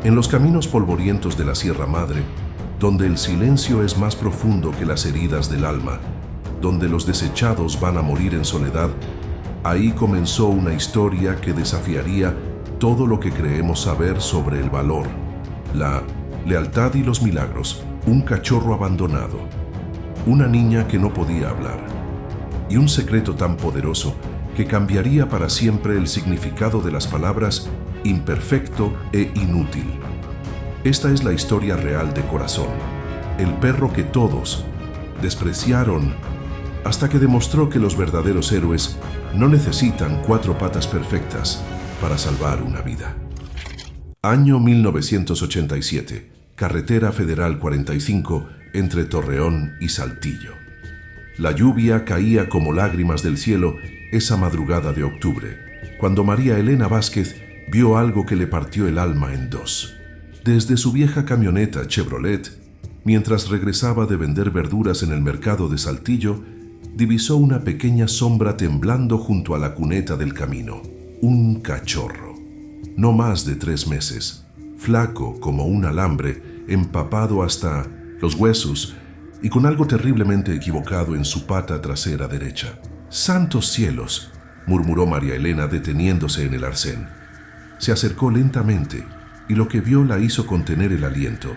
En los caminos polvorientos de la Sierra Madre, donde el silencio es más profundo que las heridas del alma, donde los desechados van a morir en soledad, ahí comenzó una historia que desafiaría todo lo que creemos saber sobre el valor, la lealtad y los milagros. Un cachorro abandonado, una niña que no podía hablar, y un secreto tan poderoso que cambiaría para siempre el significado de las palabras imperfecto e inútil. Esta es la historia real de Corazón, el perro que todos despreciaron hasta que demostró que los verdaderos héroes no necesitan 4 patas perfectas para salvar una vida. Año 1987, Carretera Federal 45, entre Torreón y Saltillo. La lluvia caía como lágrimas del cielo esa madrugada de octubre, cuando María Elena Vázquez vio algo que le partió el alma en dos. Desde su vieja camioneta Chevrolet, mientras regresaba de vender verduras en el mercado de Saltillo, divisó una pequeña sombra temblando junto a la cuneta del camino. Un cachorro, no más de 3 meses, flaco como un alambre, empapado hasta los huesos y con algo terriblemente equivocado en su pata trasera derecha. ¡Santos cielos!, murmuró María Elena deteniéndose en el arcén. Se acercó lentamente y lo que vio la hizo contener el aliento.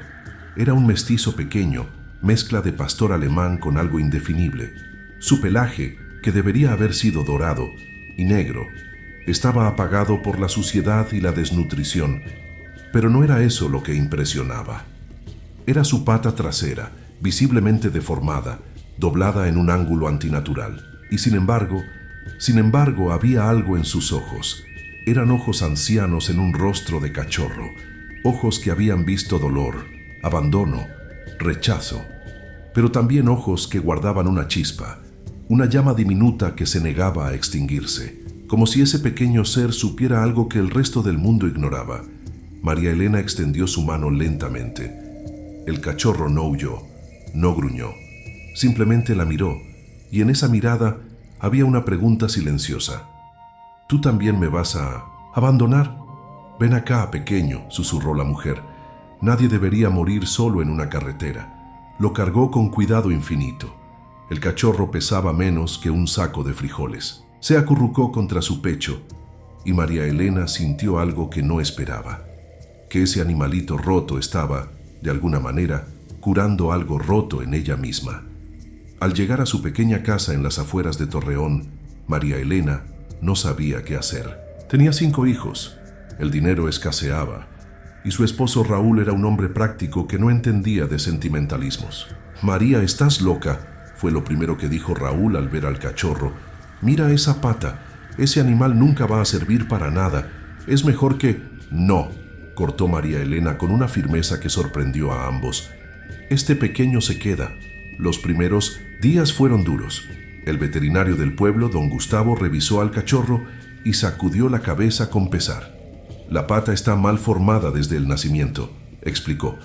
Era un mestizo pequeño, mezcla de pastor alemán con algo indefinible. Su pelaje, que debería haber sido dorado y negro, estaba apagado por la suciedad y la desnutrición, pero no era eso lo que impresionaba. Era su pata trasera, visiblemente deformada, doblada en un ángulo antinatural. Y sin embargo, había algo en sus ojos. Eran ojos ancianos en un rostro de cachorro, ojos que habían visto dolor, abandono, rechazo, pero también ojos que guardaban una chispa, una llama diminuta que se negaba a extinguirse, como si ese pequeño ser supiera algo que el resto del mundo ignoraba. María Elena extendió su mano lentamente. El cachorro no huyó, no gruñó, simplemente la miró, y en esa mirada había una pregunta silenciosa. ¿Tú también me vas a abandonar? Ven acá, pequeño, susurró la mujer. Nadie debería morir solo en una carretera. Lo cargó con cuidado infinito. El cachorro pesaba menos que un saco de frijoles. Se acurrucó contra su pecho, y María Elena sintió algo que no esperaba. Que ese animalito roto estaba, de alguna manera, curando algo roto en ella misma. Al llegar a su pequeña casa en las afueras de Torreón, María Elena no sabía qué hacer. Tenía 5 hijos, el dinero escaseaba, y su esposo Raúl era un hombre práctico que no entendía de sentimentalismos. «María, estás loca», fue lo primero que dijo Raúl al ver al cachorro. «Mira esa pata, ese animal nunca va a servir para nada. Es mejor que...» «No», cortó María Elena con una firmeza que sorprendió a ambos. «Este pequeño se queda». Los primeros días fueron duros. El veterinario del pueblo, don Gustavo, revisó al cachorro y sacudió la cabeza con pesar. «La pata está mal formada desde el nacimiento», explicó.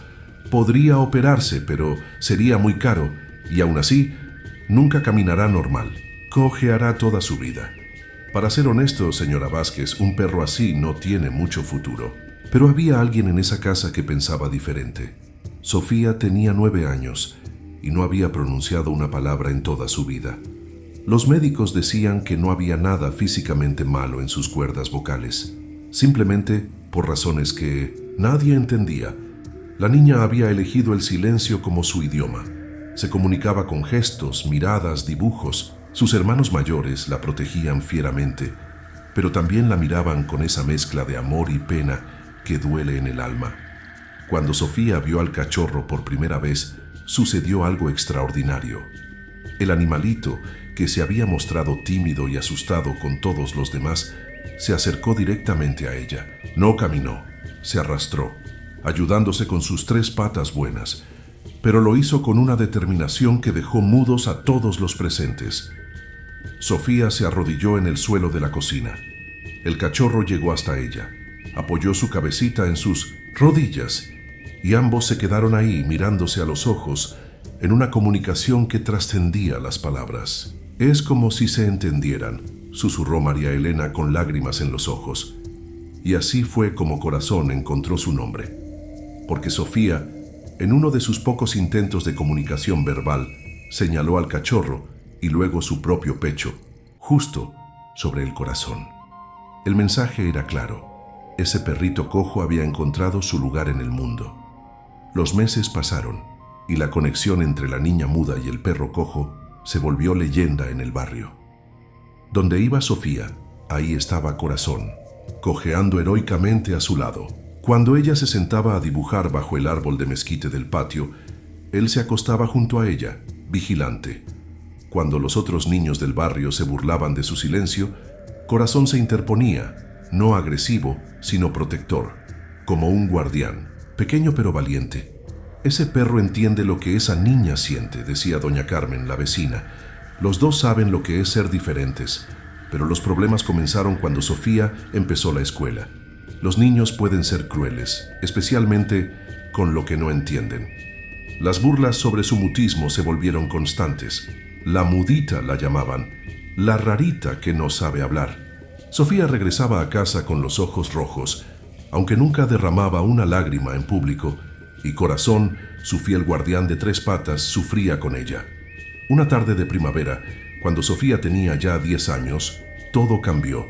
«Podría operarse, pero sería muy caro, y aún así, nunca caminará normal. Cojeará toda su vida. Para ser honesto, señora Vázquez, un perro así no tiene mucho futuro». Pero había alguien en esa casa que pensaba diferente. Sofía tenía 9 años y no había pronunciado una palabra en toda su vida. Los médicos decían que no había nada físicamente malo en sus cuerdas vocales. Simplemente, por razones que nadie entendía, la niña había elegido el silencio como su idioma. Se comunicaba con gestos, miradas, dibujos. Sus hermanos mayores la protegían fieramente, pero también la miraban con esa mezcla de amor y pena que duele en el alma. Cuando Sofía vio al cachorro por primera vez, sucedió algo extraordinario. El animalito, que se había mostrado tímido y asustado con todos los demás, se acercó directamente a ella. No caminó, se arrastró, ayudándose con sus 3 patas buenas, pero lo hizo con una determinación que dejó mudos a todos los presentes. Sofía se arrodilló en el suelo de la cocina. El cachorro llegó hasta ella, apoyó su cabecita en sus rodillas, y ambos se quedaron ahí mirándose a los ojos en una comunicación que trascendía las palabras. «Es como si se entendieran», susurró María Elena con lágrimas en los ojos. Y así fue como Corazón encontró su nombre. porque Sofía, en uno de sus pocos intentos de comunicación verbal, señaló al cachorro y luego su propio pecho, justo sobre el corazón. El mensaje era claro. Ese perrito cojo había encontrado su lugar en el mundo. Los meses pasaron y la conexión entre la niña muda y el perro cojo se volvió leyenda en el barrio. Donde iba Sofía, ahí estaba Corazón, cojeando heroicamente a su lado. Cuando ella se sentaba a dibujar bajo el árbol de mezquite del patio, él se acostaba junto a ella, vigilante. Cuando los otros niños del barrio se burlaban de su silencio, Corazón se interponía, no agresivo, sino protector, como un guardián, pequeño pero valiente. Ese perro entiende lo que esa niña siente, decía doña Carmen, la vecina. Los dos saben lo que es ser diferentes, pero los problemas comenzaron cuando Sofía empezó la escuela. Los niños pueden ser crueles, especialmente con lo que no entienden. Las burlas sobre su mutismo se volvieron constantes. La mudita la llamaban, la rarita que no sabe hablar. Sofía regresaba a casa con los ojos rojos, aunque nunca derramaba una lágrima en público, y Corazón, su fiel guardián de 3 patas, sufría con ella. Una tarde de primavera, cuando Sofía tenía ya 10 años, todo cambió.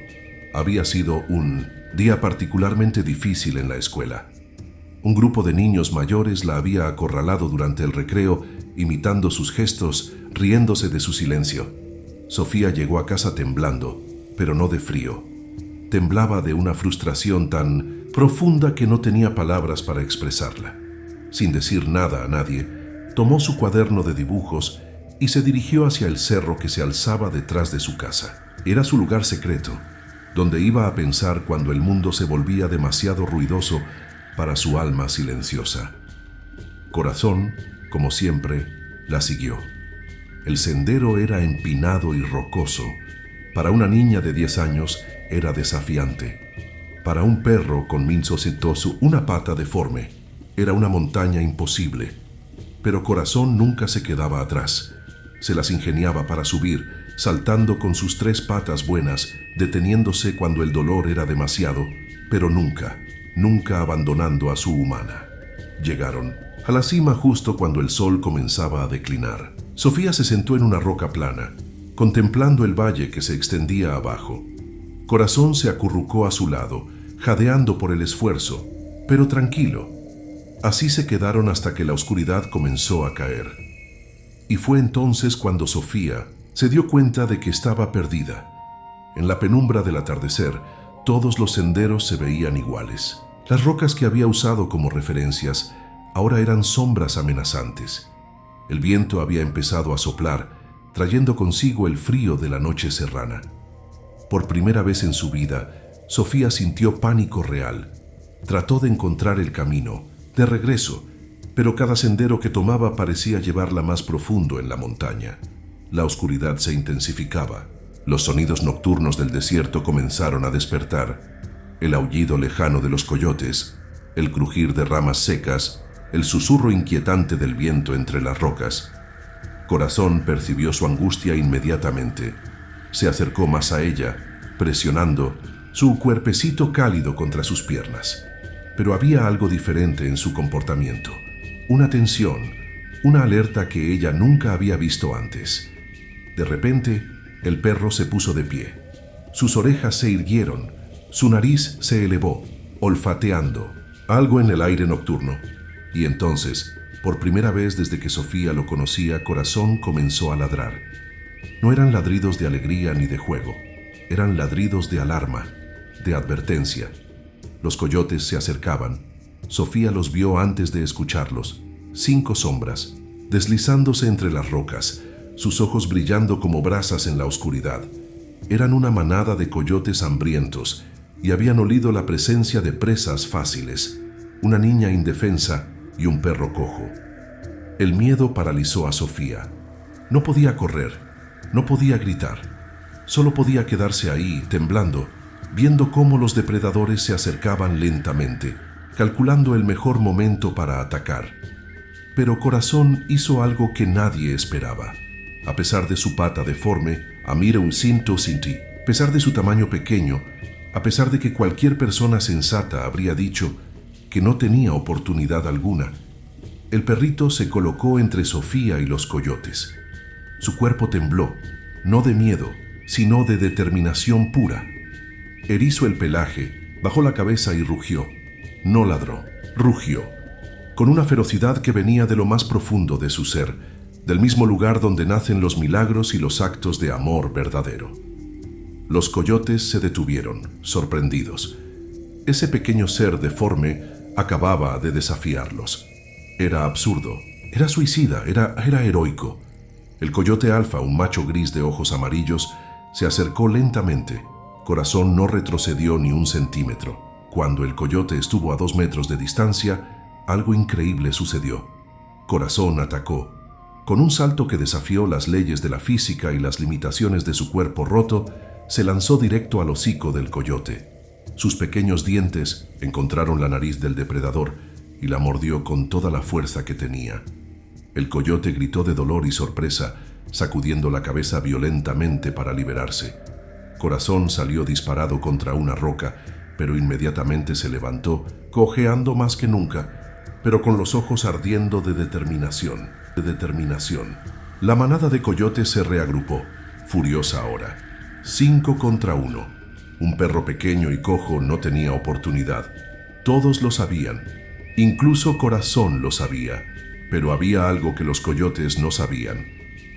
Había sido un día particularmente difícil en la escuela. Un grupo de niños mayores la había acorralado durante el recreo, imitando sus gestos, riéndose de su silencio. Sofía llegó a casa temblando, pero no de frío. Temblaba de una frustración tan profunda que no tenía palabras para expresarla. Sin decir nada a nadie, tomó su cuaderno de dibujos y se dirigió hacia el cerro que se alzaba detrás de su casa. Era su lugar secreto, donde iba a pensar cuando el mundo se volvía demasiado ruidoso para su alma silenciosa. Corazón, como siempre, la siguió. El sendero era empinado y rocoso. Para una niña de 10 años era desafiante. Para un perro con minzo setoso, una pata deforme, era una montaña imposible. Pero Corazón nunca se quedaba atrás. Se las ingeniaba para subir, saltando con sus 3 patas buenas, deteniéndose cuando el dolor era demasiado, pero nunca abandonando a su humana. Llegaron a la cima justo cuando el sol comenzaba a declinar. Sofía se sentó en una roca plana, contemplando el valle que se extendía abajo. Corazón se acurrucó a su lado, jadeando por el esfuerzo, pero tranquilo. Así se quedaron hasta que la oscuridad comenzó a caer. Y fue entonces cuando Sofía se dio cuenta de que estaba perdida. En la penumbra del atardecer, todos los senderos se veían iguales. Las rocas que había usado como referencias ahora eran sombras amenazantes. El viento había empezado a soplar, trayendo consigo el frío de la noche serrana. Por primera vez en su vida, Sofía sintió pánico real. Trató de encontrar el camino, de regreso, pero cada sendero que tomaba parecía llevarla más profundo en la montaña. La oscuridad se intensificaba. Los sonidos nocturnos del desierto comenzaron a despertar. El aullido lejano de los coyotes, el crujir de ramas secas, el susurro inquietante del viento entre las rocas. Corazón percibió su angustia inmediatamente. Se acercó más a ella, presionando su cuerpecito cálido contra sus piernas. Pero había algo diferente en su comportamiento. Una tensión, una alerta que ella nunca había visto antes. De repente, el perro se puso de pie. Sus orejas se irguieron, su nariz se elevó, olfateando algo en el aire nocturno. Y entonces, por primera vez desde que Sofía lo conocía, Corazón comenzó a ladrar. No eran ladridos de alegría ni de juego, eran ladridos de alarma, de advertencia. Los coyotes se acercaban. Sofía los vio antes de escucharlos. 5 sombras, deslizándose entre las rocas, sus ojos brillando como brasas en la oscuridad. Eran una manada de coyotes hambrientos y habían olido la presencia de presas fáciles, una niña indefensa y un perro cojo. El miedo paralizó a Sofía. No podía correr, no podía gritar. Solo podía quedarse ahí, temblando, viendo cómo los depredadores se acercaban lentamente, calculando el mejor momento para atacar. Pero Corazón hizo algo que nadie esperaba. A pesar de su pata deforme, Amira un cinto sinti, a pesar de su tamaño pequeño, a pesar de que cualquier persona sensata habría dicho que no tenía oportunidad alguna. El perrito se colocó entre Sofía y los coyotes. Su cuerpo tembló, no de miedo, sino de determinación pura. Erizó el pelaje, bajó la cabeza y rugió. No ladró, rugió, con una ferocidad que venía de lo más profundo de su ser, del mismo lugar donde nacen los milagros y los actos de amor verdadero. Los coyotes se detuvieron, sorprendidos. Ese pequeño ser deforme acababa de desafiarlos. Era absurdo, era suicida, era heroico. El coyote alfa, un macho gris de ojos amarillos, se acercó lentamente. Corazón no retrocedió ni un centímetro. Cuando el coyote estuvo a 2 metros de distancia, algo increíble sucedió. Corazón atacó. Con un salto que desafió las leyes de la física y las limitaciones de su cuerpo roto, se lanzó directo al hocico del coyote. Sus pequeños dientes encontraron la nariz del depredador y la mordió con toda la fuerza que tenía. El coyote gritó de dolor y sorpresa, sacudiendo la cabeza violentamente para liberarse. Corazón salió disparado contra una roca, pero inmediatamente se levantó, cojeando más que nunca, pero con los ojos ardiendo de determinación. La manada de coyotes se reagrupó, furiosa ahora. 5 contra 1. Un perro pequeño y cojo no tenía oportunidad. Todos lo sabían. Incluso Corazón lo sabía. Pero había algo que los coyotes no sabían: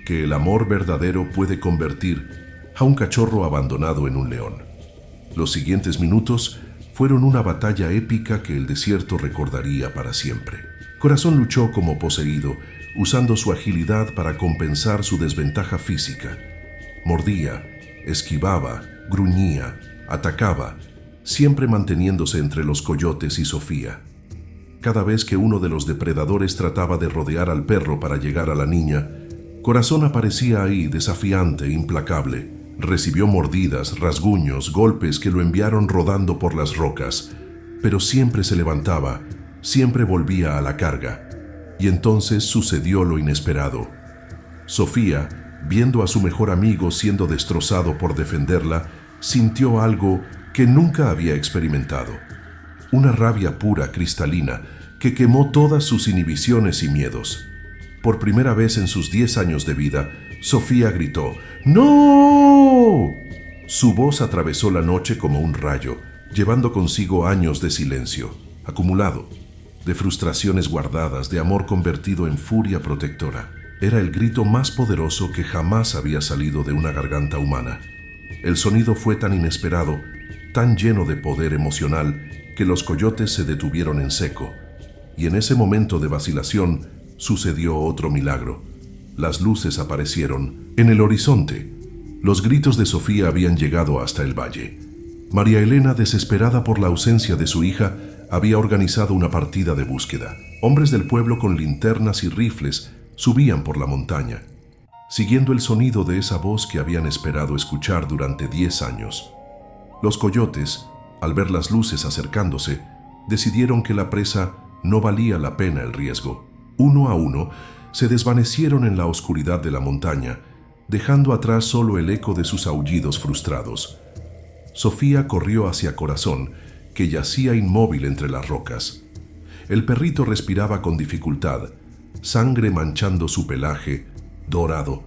que el amor verdadero puede convertir a un cachorro abandonado en un león. Los siguientes minutos fueron una batalla épica que el desierto recordaría para siempre. Corazón luchó como poseído, usando su agilidad para compensar su desventaja física. Mordía, esquivaba, gruñía, atacaba, siempre manteniéndose entre los coyotes y Sofía. Cada vez que uno de los depredadores trataba de rodear al perro para llegar a la niña, Corazón aparecía ahí, desafiante, implacable. Recibió mordidas, rasguños, golpes que lo enviaron rodando por las rocas, pero siempre se levantaba, siempre volvía a la carga. Y entonces sucedió lo inesperado. Sofía, viendo a su mejor amigo siendo destrozado por defenderla, sintió algo que nunca había experimentado. Una rabia pura, cristalina, que quemó todas sus inhibiciones y miedos. Por primera vez en sus 10 años de vida, Sofía gritó: ¡No! Su voz atravesó la noche como un rayo, llevando consigo años de silencio, acumulado, de frustraciones guardadas, de amor convertido en furia protectora. Era el grito más poderoso que jamás había salido de una garganta humana. El sonido fue tan inesperado, tan lleno de poder emocional, que los coyotes se detuvieron en seco. Y en ese momento de vacilación sucedió otro milagro. Las luces aparecieron en el horizonte. Los gritos de Sofía habían llegado hasta el valle. María Elena, desesperada por la ausencia de su hija, había organizado una partida de búsqueda. Hombres del pueblo con linternas y rifles subían por la montaña, siguiendo el sonido de esa voz que habían esperado escuchar durante 10 años. Los coyotes, al ver las luces acercándose, decidieron que la presa no valía la pena el riesgo. Uno a uno, se desvanecieron en la oscuridad de la montaña, dejando atrás solo el eco de sus aullidos frustrados. Sofía corrió hacia Corazón, que yacía inmóvil entre las rocas. El perrito respiraba con dificultad, sangre manchando su pelaje dorado.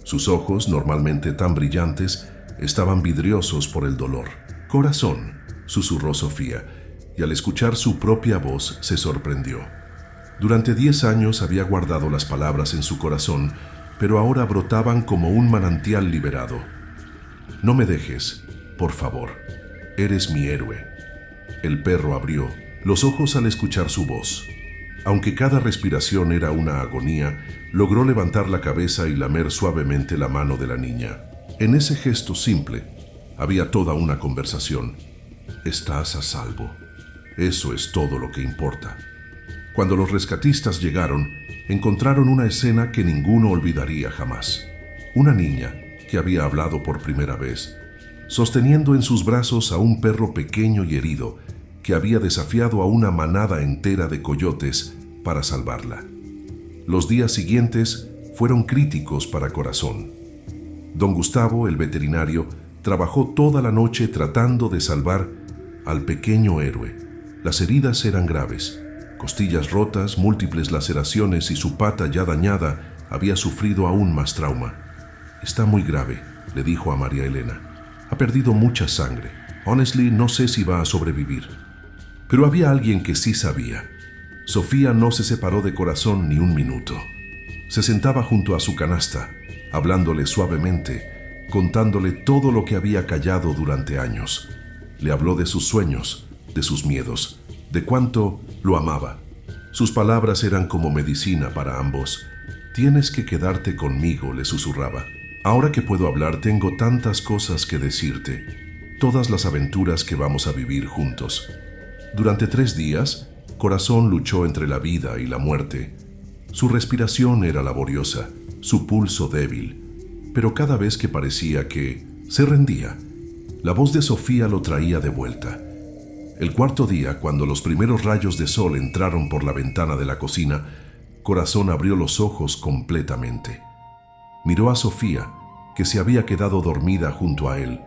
Sus ojos, normalmente tan brillantes, estaban vidriosos por el dolor. «Corazón», susurró Sofía, y al escuchar su propia voz se sorprendió. Durante 10 años había guardado las palabras en su corazón, pero ahora brotaban como un manantial liberado. «No me dejes, por favor. Eres mi héroe». El perro abrió los ojos al escuchar su voz. Aunque cada respiración era una agonía, logró levantar la cabeza y lamer suavemente la mano de la niña. En ese gesto simple había toda una conversación. «Estás a salvo. Eso es todo lo que importa». Cuando los rescatistas llegaron, encontraron una escena que ninguno olvidaría jamás. Una niña que había hablado por primera vez, sosteniendo en sus brazos a un perro pequeño y herido que había desafiado a una manada entera de coyotes para salvarla. Los días siguientes fueron críticos para Corazón. Don Gustavo, el veterinario, trabajó toda la noche tratando de salvar al pequeño héroe. Las heridas eran graves, costillas rotas, múltiples laceraciones y su pata ya dañada había sufrido aún más trauma. Está muy grave, le dijo a María Elena. Ha perdido mucha sangre. Honestly, no sé si va a sobrevivir. Pero había alguien que sí sabía. Sofía no se separó de Corazón ni un minuto. Se sentaba junto a su canasta, hablándole suavemente, contándole todo lo que había callado durante años. Le habló de sus sueños, de sus miedos, de cuánto lo amaba. Sus palabras eran como medicina para ambos. Tienes que quedarte conmigo, le susurraba. Ahora que puedo hablar, tengo tantas cosas que decirte, todas las aventuras que vamos a vivir juntos. Durante 3 días, Corazón luchó entre la vida y la muerte. Su respiración era laboriosa, su pulso débil, pero cada vez que parecía que se rendía, la voz de Sofía lo traía de vuelta. El 4.º día, cuando los primeros rayos de sol entraron por la ventana de la cocina, Corazón abrió los ojos completamente. Miró a Sofía, que se había quedado dormida junto a él,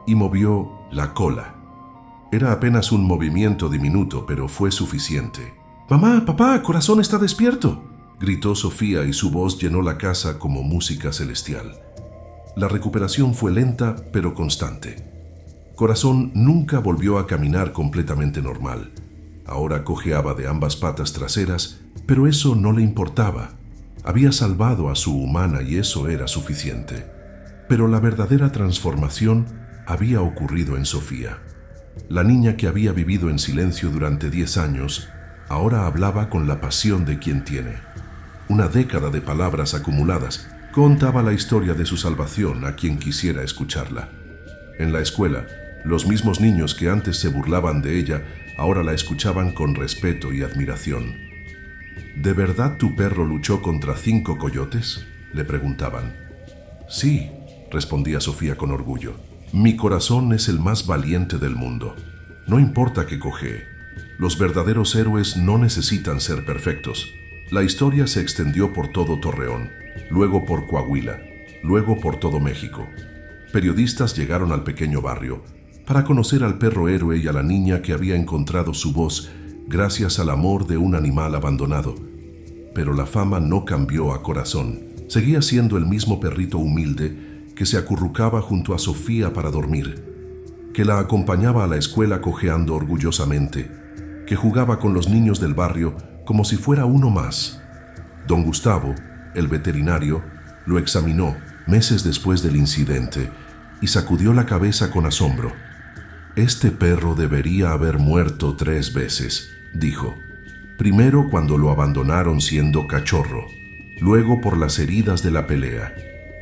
y movió la cola. Era apenas un movimiento diminuto, pero fue suficiente. «Mamá, papá, Corazón está despierto», gritó Sofía y su voz llenó la casa como música celestial. La recuperación fue lenta, pero constante. Corazón nunca volvió a caminar completamente normal. Ahora cojeaba de ambas patas traseras, pero eso no le importaba. Había salvado a su humana y eso era suficiente. Pero la verdadera transformación había ocurrido en Sofía. La niña que había vivido en silencio durante 10 años, ahora hablaba con la pasión de quien tiene. Una década de palabras acumuladas contaba la historia de su salvación a quien quisiera escucharla. En la escuela, los mismos niños que antes se burlaban de ella, ahora la escuchaban con respeto y admiración. ¿De verdad tu perro luchó contra 5 coyotes?, le preguntaban. Sí, respondía Sofía con orgullo. Mi Corazón es el más valiente del mundo. No importa que cojee. Los verdaderos héroes no necesitan ser perfectos. La historia se extendió por todo Torreón, luego por Coahuila, luego por todo México. Periodistas llegaron al pequeño barrio para conocer al perro héroe y a la niña que había encontrado su voz gracias al amor de un animal abandonado. Pero la fama no cambió a Corazón. Seguía siendo el mismo perrito humilde que se acurrucaba junto a Sofía para dormir, que la acompañaba a la escuela cojeando orgullosamente, que jugaba con los niños del barrio como si fuera uno más. Don Gustavo, el veterinario, lo examinó meses después del incidente y sacudió la cabeza con asombro. Este perro debería haber muerto 3 veces, dijo. Primero cuando lo abandonaron siendo cachorro, luego por las heridas de la pelea,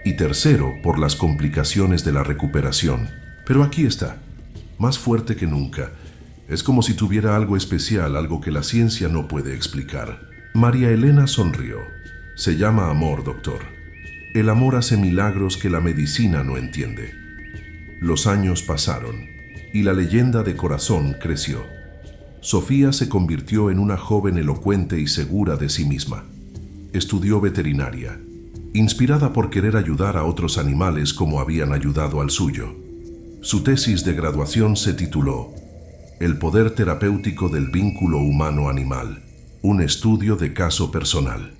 y tercero por las complicaciones de la recuperación. Pero aquí está, más fuerte que nunca. Es como si tuviera algo especial, algo que la ciencia no puede explicar. María Elena sonrió. Se llama amor, doctor. El amor hace milagros que la medicina no entiende. Los años pasaron y la leyenda de Corazón creció. Sofía se convirtió en una joven elocuente y segura de sí misma. Estudió veterinaria, inspirada por querer ayudar a otros animales como habían ayudado al suyo. Su tesis de graduación se tituló El poder terapéutico del vínculo humano-animal, un estudio de caso personal.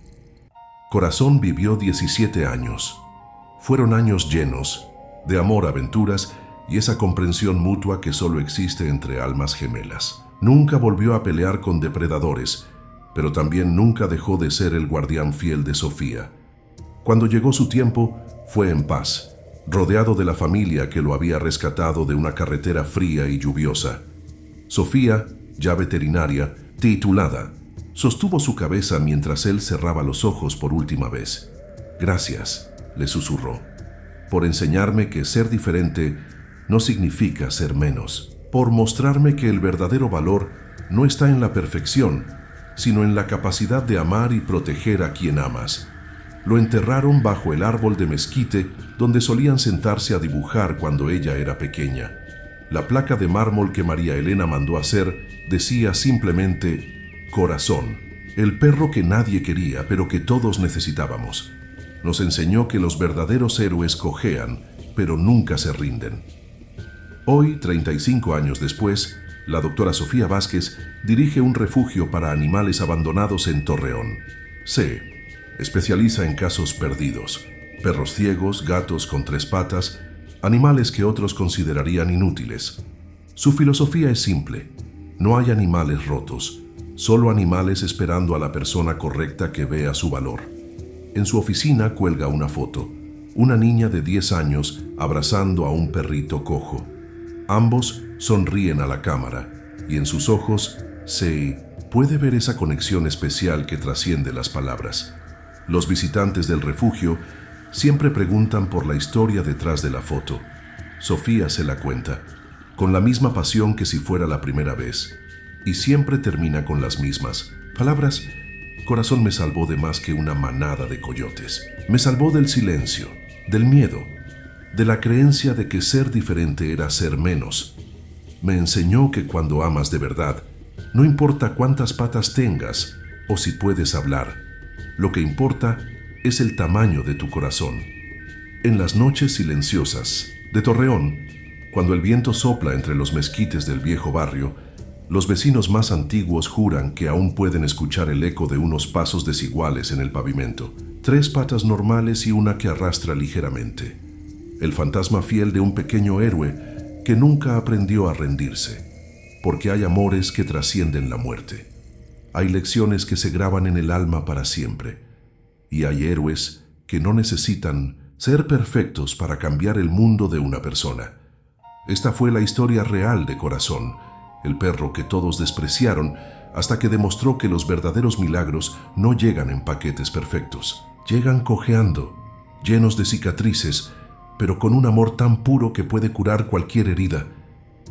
Corazón vivió 17 años. Fueron años llenos de amor, aventuras y esa comprensión mutua que solo existe entre almas gemelas. Nunca volvió a pelear con depredadores, pero también nunca dejó de ser el guardián fiel de Sofía. Cuando llegó su tiempo, fue en paz, rodeado de la familia que lo había rescatado de una carretera fría y lluviosa. Sofía, ya veterinaria, titulada, sostuvo su cabeza mientras él cerraba los ojos por última vez. «Gracias», le susurró, «por enseñarme que ser diferente no significa ser menos, por mostrarme que el verdadero valor no está en la perfección, sino en la capacidad de amar y proteger a quien amas». Lo enterraron bajo el árbol de mezquite donde solían sentarse a dibujar cuando ella era pequeña. La placa de mármol que María Elena mandó hacer decía simplemente Corazón, el perro que nadie quería pero que todos necesitábamos. Nos enseñó que los verdaderos héroes cojean, pero nunca se rinden. Hoy, 35 años después, La doctora Sofía Vázquez dirige un refugio para animales abandonados en Torreón. Se especializa en casos perdidos, perros ciegos, gatos con 3 patas, animales que otros considerarían inútiles. Su filosofía es simple: no hay animales rotos, solo animales esperando a la persona correcta que vea su valor. En su oficina cuelga una foto, una niña de 10 años abrazando a un perrito cojo. Ambos sonríen a la cámara y en sus ojos se puede ver esa conexión especial que trasciende las palabras. Los visitantes del refugio siempre preguntan por la historia detrás de la foto. Sofía se la cuenta, con la misma pasión que si fuera la primera vez, y siempre termina con las mismas palabras. Corazón me salvó de más que una manada de coyotes. Me salvó del silencio, del miedo, de la creencia de que ser diferente era ser menos. Me enseñó que cuando amas de verdad, no importa cuántas patas tengas o si puedes hablar, lo que importa es el tamaño de tu corazón. En las noches silenciosas de Torreón, cuando el viento sopla entre los mezquites del viejo barrio, los vecinos más antiguos juran que aún pueden escuchar el eco de unos pasos desiguales en el pavimento, 3 patas normales y una que arrastra ligeramente. El fantasma fiel de un pequeño héroe que nunca aprendió a rendirse, porque hay amores que trascienden la muerte. Hay lecciones que se graban en el alma para siempre, y hay héroes que no necesitan ser perfectos para cambiar el mundo de una persona. Esta fue la historia real de Corazón, el perro que todos despreciaron hasta que demostró que los verdaderos milagros no llegan en paquetes perfectos. Llegan cojeando, llenos de cicatrices, pero con un amor tan puro que puede curar cualquier herida.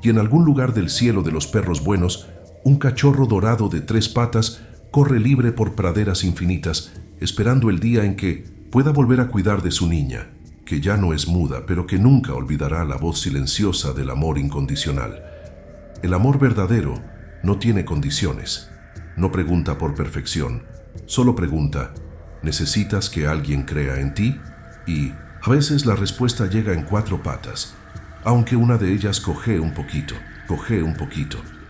Y en algún lugar del cielo de los perros buenos, un cachorro dorado de 3 patas corre libre por praderas infinitas, esperando el día en que pueda volver a cuidar de su niña, que ya no es muda, pero que nunca olvidará la voz silenciosa del amor incondicional. El amor verdadero no tiene condiciones, no pregunta por perfección, solo pregunta: ¿necesitas que alguien crea en ti? Y a veces la respuesta llega en 4 patas, aunque una de ellas cojee un poquito.